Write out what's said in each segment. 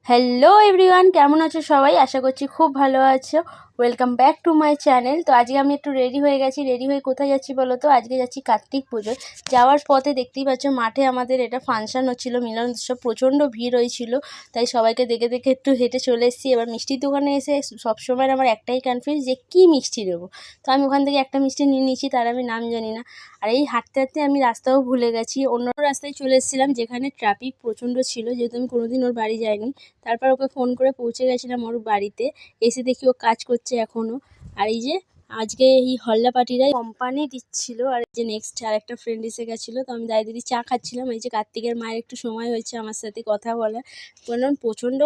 Hello everyone, কেমন আছো সবাই? আশা করছি খুব ভালো আছো। Welcome back to my channel. তো আজকে আমি একটু রেডি হয়ে গেছি। রেডি হয়ে কোথায় যাচ্ছি বলো তো? আজকে যাচ্ছি কার্তিক পুজোয়। যাওয়ার পথে দেখতেই পাচ্ছ মাঠে আমাদের এটা ফাংশান হচ্ছিল, মিলন উৎসব। প্রচণ্ড ভিড় হয়েছিল, তাই সবাইকে দেখে দেখে একটু হেঁটে চলে এসেছি। এবার মিষ্টির দোকানে এসে সবসময় আমার একটাই কনফিউজ যে কী মিষ্টি দেবো। তো আমি ওখান থেকে একটা মিষ্টি নিয়ে নিয়েছি, তার আমি নাম জানি না। আর এই হাঁটতে হাঁটতে আমি রাস্তাও ভুলে গেছি, অন্য রাস্তায় চলে এসেছিলাম যেখানে ট্রাফিক প্রচণ্ড ছিল, যেহেতু আমি কোনোদিন ওর বাড়ি যাইনি। তারপর ওকে ফোন করে পৌঁছে গেছিলাম ওর বাড়িতে। এসে দেখি ও কাজ করছে এখনও। আর এই যে আজকে এই হল্লা পার্টিরাই কোম্পানি দিচ্ছিল। আর এই যে নেক্সট আর একটা ফ্রেন্ড এসে গেছিলো, তো আমি দাই দিদি চা খাচ্ছিলাম। এই যে কার্তিকের মায়ের একটু সময় হয়েছে আমার সাথে কথা বলার, কারণ প্রচণ্ড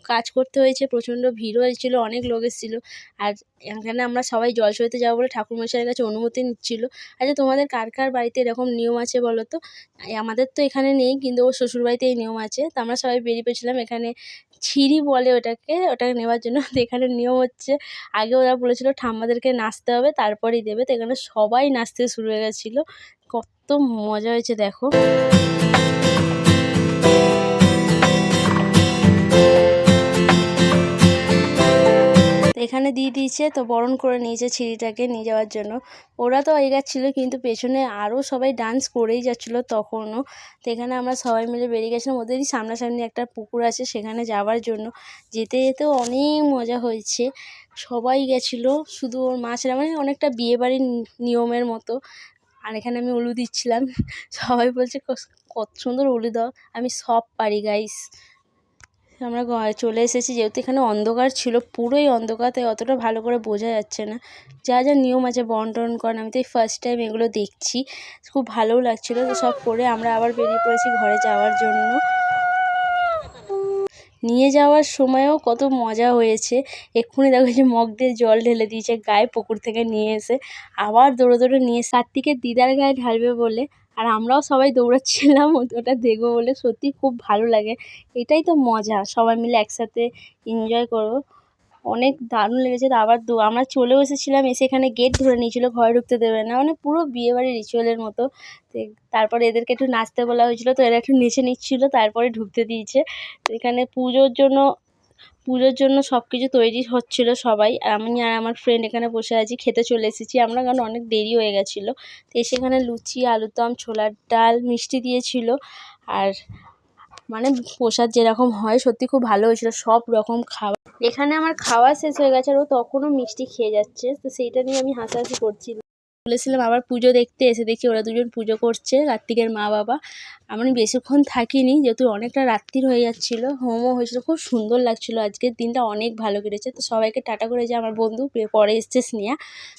কাজ করতে হয়েছে, প্রচণ্ড ভিড় হয়েছিল, অনেক লোক এসেছিলো। আর এখানে আমরা সবাই জল সইতে যাবো বলে ঠাকুরমশাইয়ের কাছে অনুমতি নিচ্ছিলো। আচ্ছা, তোমাদের কার কার বাড়িতে এরকম নিয়ম আছে বলো তো? আমাদের তো এখানে নেই, কিন্তু ওর শ্বশুরবাড়িতে এই নিয়ম আছে। তো আমরা সবাই বেরিয়ে পড়েছিলাম এখানে ছিরি বলে ওটাকে নেওয়ার জন্য। তো এখানে নিয়ম হচ্ছে, আগে ওরা বলেছিল ঠাম্মাদেরকে নাচতে হবে, তারপরেই দেবে। তো এখানে সবাই নাচতে শুরু হয়ে গেছিলো। কত মজা হয়েছে দেখো। এখানে দিয়ে দিয়েছে, তো বরণ করে নিয়েছে ছিঁড়িটাকে নিয়ে যাওয়ার জন্য। ওরা তো এগাচ্ছিলো, কিন্তু পেছনে আরও সবাই ডান্স করেই যাচ্ছিলো তখনও। তো এখানে আমরা সবাই মিলে বেরিয়ে গেছিলাম। ওদেরই সামনাসামনি একটা পুকুর আছে, সেখানে যাওয়ার জন্য। যেতে যেতেও অনেক মজা হয়েছে, সবাই গেছিলো, শুধু ওর মা ছিল। মানে অনেকটা বিয়েবাড়ির নিয়মের মতো। আর এখানে আমি উলু দিচ্ছিলাম। সবাই বলছে কত সুন্দর উলু দাও। আমি সব পারি গাইস। আমরা চলে এসেছি, যেহেতু এখানে অন্ধকার ছিল, পুরোই অন্ধকার, তাই অতটা ভালো করে বোঝা যাচ্ছে না। যা যা নিয়ম আছে বন্টন করেন, আমি তো এই ফার্স্ট টাইম এগুলো দেখছি। খুব ভালোও লাগছিলো। তো সব করে আমরা আবার বেরিয়ে পড়েছি ঘরে যাওয়ার জন্য। নিয়ে যাওয়ার সময়ও কত মজা হয়েছে। এক্ষুনি দেখো যে মগ দিয়ে জল ঢেলে দিয়েছে গায়ে, পুকুর থেকে নিয়ে এসে আবার দৌড়ে দৌড়ে নিয়ে কার্তিকের দিদার গায়ে ঢালবে বলে। আর আমরাও সবাই দৌড়াচ্ছিলাম ওটা দেখবো বলে। সত্যি খুব ভালো লাগে, এটাই তো মজা, সবাই মিলে একসাথে এনজয় করবো। অনেক দারুণ লেগেছে। তো আবার আমরা চলেও এসেছিলাম, এসে এখানে গেট ধরে নিয়েছিল, ঘরে ঢুকতে দেবে না, মানে পুরো বিয়েবাড়ির রিচুয়ালের মতো। তো তারপরে এদেরকে একটু নাচতে বলা হয়েছিল, তো এরা একটু নেচে নিচ্ছিলো, তারপরে ঢুকতে দিয়েছে। তো এখানে পুজোর জন্য সব কিছু তৈরি হচ্ছিলো সবাই। আমি আর আমার ফ্রেন্ড এখানে বসে আছি, খেতে চলে এসেছি আমরা, কারণ অনেক দেরি হয়ে গেছিলো। তো সেখানে লুচি, আলুরদম, ছোলার ডাল, মিষ্টি দিয়েছিল। আর মানে প্রসাদ যেরকম হয়, সত্যি খুব ভালো হয়েছিল, সব রকম খাবার। এখানে আমার খাওয়া শেষ হয়ে গেছে, আর ও তখনও মিষ্টি খেয়ে যাচ্ছে। তো সেইটা নিয়ে আমি হাসাহাসি করছি। বলেছিলাম আবার পুজো দেখতে, এসে দেখি ওরা দুজন পুজো করছে, কার্তিকের মা বাবা। আমি বেশিক্ষণ থাকিনি, যেহেতু অনেকটা রাত্রির হয়ে যাচ্ছিলো, হোমও হয়েছিল। খুব সুন্দর লাগছিলো, আজকের দিনটা অনেক ভালো কেটেছে। তো সবাইকে টাটা করে যে আমার বন্ধু পরে এসছে স্নেহা,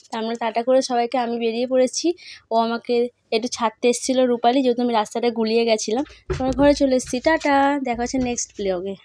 তো আমরা টাটা করে সবাইকে আমি বেরিয়ে পড়েছি। ও আমাকে একটু ছাড়তে এসেছিলো রূপালি, যেহেতু আমি রাস্তাটা গুলিয়ে গেছিলাম। তো ঘরে চলে এসেছি। টাটা, দেখা হচ্ছে নেক্সট ব্লগে।